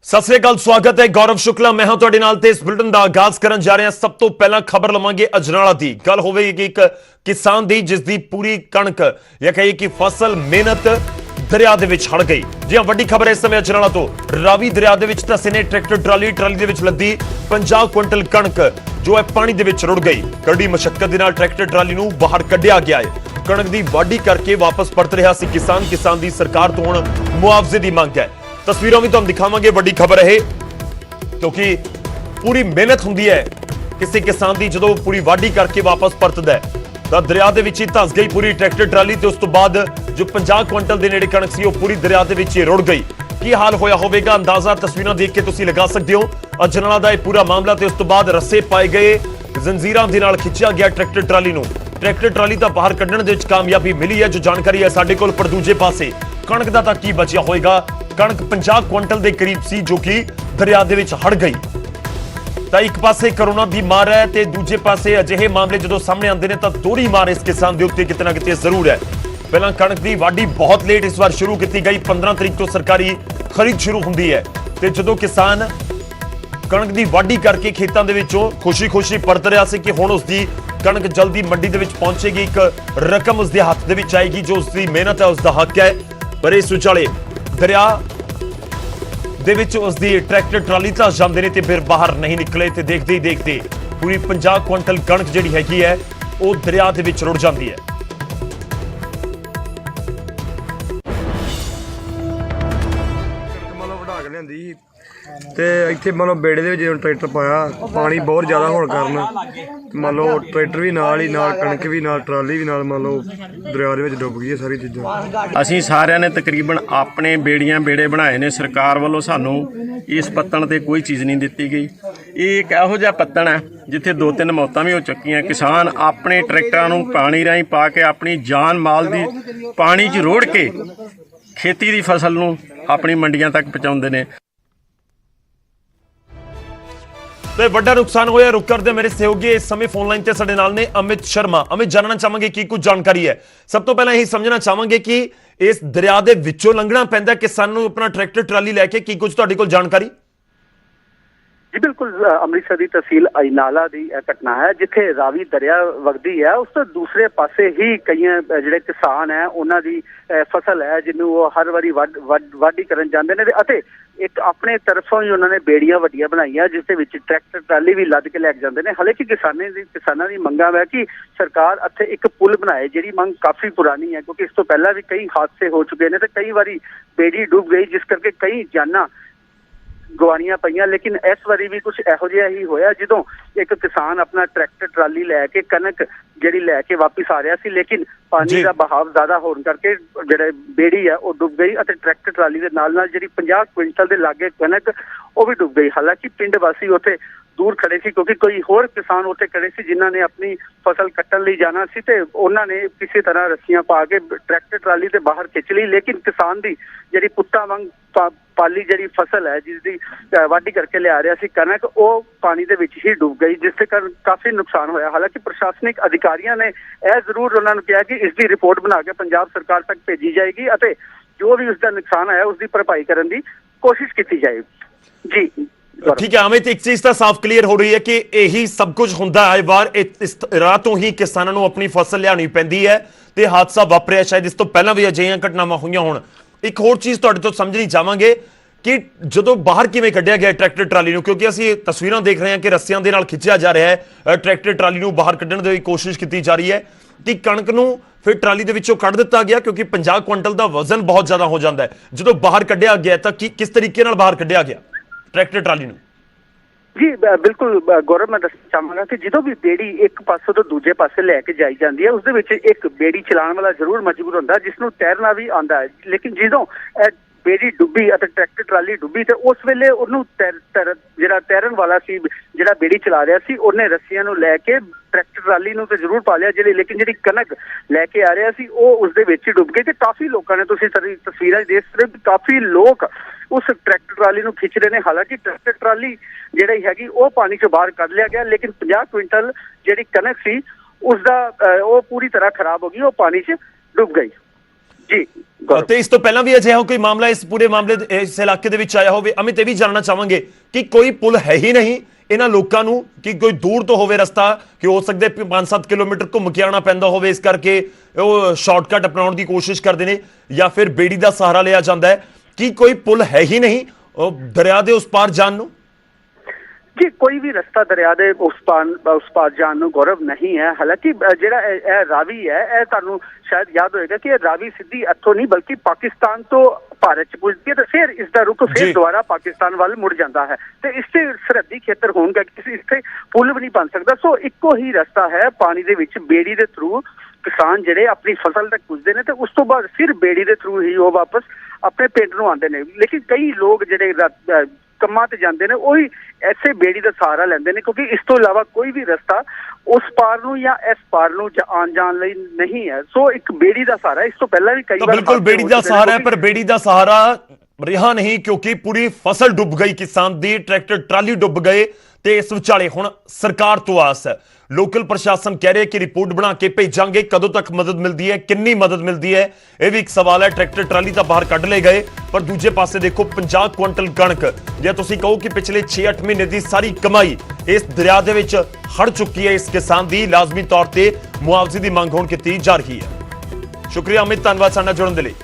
सत श्री अकाल, स्वागत है। गौरव शुक्ला मैं हूं तुहाडे नाल ते इस बुलेटिन दा आगाज करन जा रहे हैं। सब तो पहला खबर लवांगे अजनाला दी। गल होवेगी एक किसान दी जिस दी पूरी कणक या कहिए कि फसल मेहनत दरिया दे विच हड़ गई। जी हां, वड्डी खबर इस समय अजनाला तो। रावी दरिया दे विच धसे ने ट्रैक्टर ट्राली दे विच लदी 50 क्विंटल कणक जो है पानी दे विच रुड़ गई। कड़ी मशक्कत दे नाल ट्रैक्टर ट्राली नूं बाहर कढिया गया है। कणक दी वाढी करके वापस परत रहा सी किसान दी सरकार तो हुण मुआवजे दी मंग है। तस्वीरों भी तुम दिखावांगे। बड़ी खबर है क्योंकि पूरी मेहनत हुंदी है किसी किसान दी जदों पूरी वाढी करके वापस परतदा है तां दरिया दे विच ही धस गई पूरी ट्रैक्टर ट्राली ते उस तो बाद जो 50 क्विंटल दे नेड़े कणक सी पूरी दरिया दे विच ही रुड़ गई। की हाल होया होवेगा अंदाजा तस्वीरां देख के तुसीं लगा सकदे हो। अजनाला दा पूरा मामला ते उस तो बाद रस्से पाए गए, जंजीरां दे नाल खिंचिया गया ट्रैक्टर ट्राली नूं। ट्रैक्टर ट्राली तां बाहर कढण दे विच कामयाबी मिली है जो जानकारी है साडे कोल। पर दूजे पासे कणक दा तां की बचिया होएगा। कणक 50 क्विंटल के करीब सी जो कि दरिया दे विच हड़ गई। तो एक पासे कोरोना की मार है ते दूजे पासे अजिहे मामले जो सामने आते हैं तो दोहरी मार इस किसान के उत्ते कितना किते जरूर है। पहला कणक की वाढी बहुत लेट इस बार शुरू की गई। 15 तरीक तो सरकारी खरीद शुरू होंदी है ते जदों किसान कणक की वाढी करके खेतों के विचों खुशी खुशी परत रहा सी कि हुण उसकी कणक जल्दी मंडी दे विच पहुंचेगी, एक रकम उसके हाथ दे विच आएगी जो उसकी मेहनत है, उसका हक है। पर इस विचाले दरिया दे विच उसदी ट्रैक्टर ट्राली धस जांदे ने ते फिर बाहर नहीं निकले ते देखते ही देखते पूरी 50 क्विंटल कणक जिहड़ी हैगी है वो दरिया दे विच रुड़ जांदी है। ਤੇ ਇੱਥੇ ਮੰਨ ਲਓ ਬੇੜੇ ਦੇ ਵਿੱਚ ਜਦੋਂ ਟਰੈਕਟਰ ਪਾਇਆ ਪਾਣੀ ਬਹੁਤ ਜ਼ਿਆਦਾ ਹੋਣ ਕਾਰਨ ਮੰਨ ਲਓ ਟਰੈਕਟਰ ਵੀ ਨਾਲ ਹੀ ਨਾਲ ਕਣਕ ਵੀ ਨਾਲ ਟਰਾਲੀ ਵੀ ਨਾਲ ਮੰਨ ਲਓ ਦਰਿਆ ਦੇ ਵਿੱਚ ਡੁੱਬ ਗਈ ਹੈ ਸਾਰੀ ਚੀਜ਼ਾਂ। ਅਸੀਂ ਸਾਰਿਆਂ ਨੇ ਤਕਰੀਬਨ ਆਪਣੇ ਬੇੜੇ ਬਣਾਏ ਨੇ। ਸਰਕਾਰ ਵੱਲੋਂ ਸਾਨੂੰ ਇਸ ਪੱਤਣ ਤੇ ਕੋਈ ਚੀਜ਼ ਨਹੀਂ ਦਿੱਤੀ ਗਈ। ਇਹ ਇੱਕ ਇਹੋ ਜਿਹਾ ਪੱਤਣ ਹੈ ਜਿੱਥੇ 2-3 ਮੌਤਾਂ ਵੀ ਹੋ ਚੁੱਕੀਆਂ। ਕਿਸਾਨ ਆਪਣੇ ਟਰੈਕਟਰਾਂ ਨੂੰ ਪਾਣੀ ਰਾਹੀਂ ਪਾ ਕੇ ਆਪਣੀ ਜਾਨ ਮਾਲ ਦੀ ਪਾਣੀ 'ਚ ਰੋੜ ਕੇ ਖੇਤੀ ਦੀ ਫਸਲ ਨੂੰ ਆਪਣੀ ਮੰਡੀਆਂ ਤੱਕ ਪਹੁੰਚਾਉਂਦੇ ਨੇ। तो बड़ा नुकसान होया। रुक करते मेरे सहयोगी इस समय फोन लाइन से साडे नाल ने अमित शर्मा। अमित, जानना चाहांगे की कुछ जानकारी है। सब तो पहला यही समझना चाहांगे कि इस दरिया दे विचों लंघना पैंदा किसान नूं अपना ट्रैक्टर ट्राली लैके, की कुछ तुहाडे कोल जानकारी? जी बिल्कुल, अमृतसर की तहसील अजनाला की घटना है जिथे रावी दरिया वगदी है। उस तो दूसरे पासे ही कई जिहड़े किसान है उन्हां दी फसल है जिन्होंने वो हर वारी वाढी करन जांदे ने ते एक अपने तरफों ही उन्होंने बेड़ियां वड्डियां बनाईयां जिस दे विच ट्रैक्टर ट्राली भी लद के लैके जांदे ने। हालांकि किसानां दी मंगां है कि सरकार इत्थे एक पुल बनाए, जिहड़ी मंग काफ़ी पुरानी है क्योंकि इस तो पहला भी कई हादसे हो चुके हैं ते कई बारी बेड़ी डूब गई जिस करके कई जानां गवानियां पईयां। लेकिन इस बारी भी कुछ इहो जिहा ही होया जदों एक किसान अपना ट्रैक्टर ट्राली लैके कणक जिहड़ी लैके वापस आ रहा सी, लेकिन पानी का बहाव ज्यादा होने करके जिहड़ी बेड़ी है वो डुब गई और ट्रैक्टर ट्राली के नाल नाल जिहड़ी 50 क्विंटल के लागे कणक वो भी डुब गई। हालांकि पिंड वासी उत्थे दूर खड़े सी क्योंकि कोई होर किसान उत्थे खड़े सी जिन्हां ने अपनी फसल कट्टण लई जाना सी ते उन्हां ने किसी तरह रस्सियां पा के ट्रैक्टर ट्राली ते बाहर खिंच ली। लेकिन किसान दी जिहड़ी पुत्तां वांग पाली जिहड़ी फसल है जिसदी वाढी करके लिया रहा सी कणक वो पानी दे विच ही डूब गई जिससे कारण काफी नुकसान होया। हालांकि प्रशासनिक अधिकारियों ने यह जरूर उन्होंने कहा कि इसकी रिपोर्ट बना के पंजाब सरकार तक भेजी जाएगी और जो भी उसका नुकसान आया उसकी भरपाई करने की कोशिश की जाएगी। जी ठीक है अमित, एक चीज तो साफ क्लीयर हो रही है कि यही सब कुछ होंदा है। बार इस राह तो ही किसानों को अपनी फसल लियानी पैंदी है ते हादसा वापरिया। शायद इस तो पहला भी अजिहियां घटनावां होईयां होण। एक होर चीज तुहाडे तो समझनी चाहांगे कि जदों बाहर किवें कढिया गया ट्रैक्टर ट्राली नूं, क्योंकि असीं तस्वीरां देख रहे हैं कि रस्सियां दे नाल खिंचिया जा रहा है, ट्रैक्टर ट्राली नूं बाहर कढण दी कोशिश की जा रही है कि कणक नूं फिर ट्राली दे विचों कढ दित्ता गया क्योंकि 50 क्विंटल का वजन बहुत ज्यादा हो जाता है। जदों बाहर कढिया गया तो किस तरीके नाल बाहर कढिया गया ट्रैक्टर ट्राली नूं? जी बिल्कुल गौरव, मैं दसना चाहांगा कि जो भी बेड़ी एक पासों तो दूजे पासे लैके जाई जाती है उसदे विच एक बेड़ी चलाने वाला जरूर मजबूर होंदा जिसनूं तैरना भी आंदा है। लेकिन जदों बेड़ी डुब्बी और ट्रैक्टर ट्राली डुब्बी तो उस वेले उन्होंने जिहड़ा तैरन वाला सी जिहड़ा बेड़ी चला रहा सी उन्हें रस्सियां नूं लैके ट्रैक्टर ट्राली नूं ते जरूर पा लिया जिहड़ी, लेकिन जिहड़ी कणक लैके आ रहा सी वो उसदे विच ही डुब गई ते काफ़ी लोगों ने तुसीं तस्वीरां देख सकदे हो काफ़ी लोग उस ट्रैक्टर ट्राली नूं खिंच रहे हैं। हालांकि ट्रैक्टर ट्राली जिहड़ी हैगी वो पानी चों बाहर कढ लिया गया, लेकिन 50 क्विंटल जिहड़ी कणक सी उसदा वो पूरी तरह खराब हो गई, वो पानी च डुब गई। ਜੀ ਗੌਰਵ। ਤੇ ਇਸ ਤੋਂ ਪਹਿਲਾਂ ਵੀ ਅਜਿਹਾ ਕੋਈ ਮਾਮਲਾ ਇਸ ਪੂਰੇ ਮਾਮਲੇ ਇਸ ਇਲਾਕੇ ਦੇ ਵਿੱਚ ਆਇਆ ਹੋਵੇ? ਅਮਿਤ, ਇਹ ਵੀ ਜਾਣਨਾ ਚਾਹਾਂਗੇ ਕਿ ਕੋਈ ਪੁਲ ਹੈ ਹੀ ਨਹੀਂ ਇਹਨਾਂ ਲੋਕਾਂ ਨੂੰ, ਕਿ ਕੋਈ ਦੂਰ ਤੋਂ ਹੋਵੇ ਰਸਤਾ, ਕਿ ਹੋ ਸਕਦਾ 5-7 ਕਿਲੋਮੀਟਰ ਘੁੰਮ ਕੇ ਆਉਣਾ ਪੈਂਦਾ ਹੋਵੇ, ਇਸ ਕਰਕੇ ਉਹ ਸ਼ਾਰਟਕਟ ਅਪਣਾਉਣ ਦੀ ਕੋਸ਼ਿਸ਼ ਕਰਦੇ ਨੇ, ਜਾਂ ਫਿਰ ਬੇੜੀ ਦਾ ਸਹਾਰਾ ਲਿਆ ਜਾਂਦਾ ਹੈ? ਕਿ ਕੋਈ ਪੁਲ ਹੈ ਹੀ ਨਹੀਂ ਦਰਿਆ ਦੇ ਉਸ ਪਾਰ ਜਾਣ ਨੂੰ? ਜੀ ਕੋਈ ਵੀ ਰਸਤਾ ਦਰਿਆ ਦੇ ਉਸ ਪਾਰ ਜਾਣ ਨੂੰ ਗੌਰਵ ਨਹੀਂ ਹੈ। ਹਾਲਾਂਕਿ ਜਿਹੜਾ ਇਹ ਰਾਵੀ ਹੈ, ਇਹ ਤੁਹਾਨੂੰ ਸ਼ਾਇਦ ਯਾਦ ਹੋਏਗਾ ਕਿ ਇਹ ਰਾਵੀ ਸਿੱਧੀ ਇੱਥੋਂ ਨਹੀਂ ਬਲਕਿ ਪਾਕਿਸਤਾਨ ਤੋਂ ਭਾਰਤ ਚ ਪੁੱਜਦੀ ਹੈ ਤੇ ਫਿਰ ਇਸ ਦਾ ਰੁਖ ਫਿਰ ਦੁਬਾਰਾ ਪਾਕਿਸਤਾਨ ਵੱਲ ਮੁੜ ਜਾਂਦਾ ਹੈ ਤੇ ਇਸ ਤੇ ਸਰਹੱਦੀ ਖੇਤਰ ਹੋਣ ਕਰਕੇ ਇੱਥੇ ਪੁਲ ਵੀ ਨਹੀਂ ਬਣ ਸਕਦਾ। ਸੋ ਇੱਕੋ ਹੀ ਰਸਤਾ ਹੈ ਪਾਣੀ ਦੇ ਵਿੱਚ, ਬੇੜੀ ਦੇ ਥਰੂ ਕਿਸਾਨ ਜਿਹੜੇ ਆਪਣੀ ਫਸਲ ਤੱਕ ਪੁੱਜਦੇ ਨੇ ਤੇ ਉਸ ਤੋਂ ਬਾਅਦ ਫਿਰ ਬੇੜੀ ਦੇ ਥਰੂ ਹੀ ਉਹ ਵਾਪਸ ਆਪਣੇ ਪਿੰਡ ਨੂੰ ਆਉਂਦੇ ਨੇ। ਲੇਕਿਨ ਕਈ ਲੋਕ ਜਿਹੜੇ ਕੰਮਾਂ ਤੇ ਜਾਂਦੇ ਨੇ ਉਹ ਹੀ ਐਸੇ ਬੇੜੀ ਦਾ ਸਹਾਰਾ ਲੈਂਦੇ ਨੇ, ਕਿਉਂਕਿ ਇਸ ਤੋਂ ਇਲਾਵਾ ਕੋਈ ਵੀ ਰਸਤਾ ਉਸ ਪਾਰ ਨੂੰ ਜਾਂ ਇਸ ਪਾਰ ਨੂੰ ਆਉਣ ਜਾਣ ਲਈ ਨਹੀਂ ਹੈ। ਸੋ ਇੱਕ ਬੇੜੀ ਦਾ ਸਹਾਰਾ, ਇਸ ਤੋਂ ਪਹਿਲਾਂ ਵੀ ਕਈ ਵਾਰ ਬਿਲਕੁਲ ਬੇੜੀ ਦਾ ਸਹਾਰਾ ਹੈ, ਪਰ ਬੇੜੀ ਦਾ ਸਹਾਰਾ ਰਿਹਾ ਨਹੀਂ ਕਿਉਂਕਿ ਪੂਰੀ ਫਸਲ ਡੁੱਬ ਗਈ ਕਿਸਾਨ ਦੀ, ਟਰੈਕਟਰ ਟਰਾਲੀ ਡੁੱਬ ਗਏ ਤੇ ਇਸ ਵਿਚਾਲੇ ਹੁਣ ਸਰਕਾਰ ਤੋਂ ਆਸ ਹੈ। ਲੋਕਲ ਪ੍ਰਸ਼ਾਸਨ ਕਹਿ ਰਿਹਾ ਕਿ ਰਿਪੋਰਟ ਬਣਾ ਕੇ ਭੇਜਾਂਗੇ, ਕਦੋਂ ਤੱਕ ਮਦਦ ਮਿਲਦੀ ਹੈ, ਕਿੰਨੀ ਮਦਦ ਮਿਲਦੀ ਹੈ, ਇਹ ਵੀ ਇੱਕ ਸਵਾਲ ਹੈ। ਟਰੈਕਟਰ ਟਰਾਲੀ ਤਾਂ ਬਾਹਰ ਕੱਢ ਲਏ ਗਏ, ਪਰ ਦੂਜੇ ਪਾਸੇ ਦੇਖੋ 50 ਕੁਇੰਟਲ ਕਣਕ, ਜੇ ਤੁਸੀਂ ਕਹੋ ਕਿ ਪਿਛਲੇ 6-8 ਮਹੀਨੇ ਦੀ ਸਾਰੀ ਕਮਾਈ ਇਸ ਦਰਿਆ ਦੇ ਵਿੱਚ ਹੜ ਚੁੱਕੀ ਹੈ, ਇਸ ਕਿਸਾਨ ਦੀ ਲਾਜ਼ਮੀ ਤੌਰ ਤੇ ਮੁਆਵਜ਼ੇ ਦੀ ਮੰਗ ਹੁਣ ਕੀਤੀ ਜਾ ਰਹੀ ਹੈ। ਸ਼ੁਕਰੀਆ ਅਮਿਤ, ਧੰਨਵਾਦ ਸਾਡੇ ਨਾਲ ਜੁੜਨ ਦੇ ਲਈ।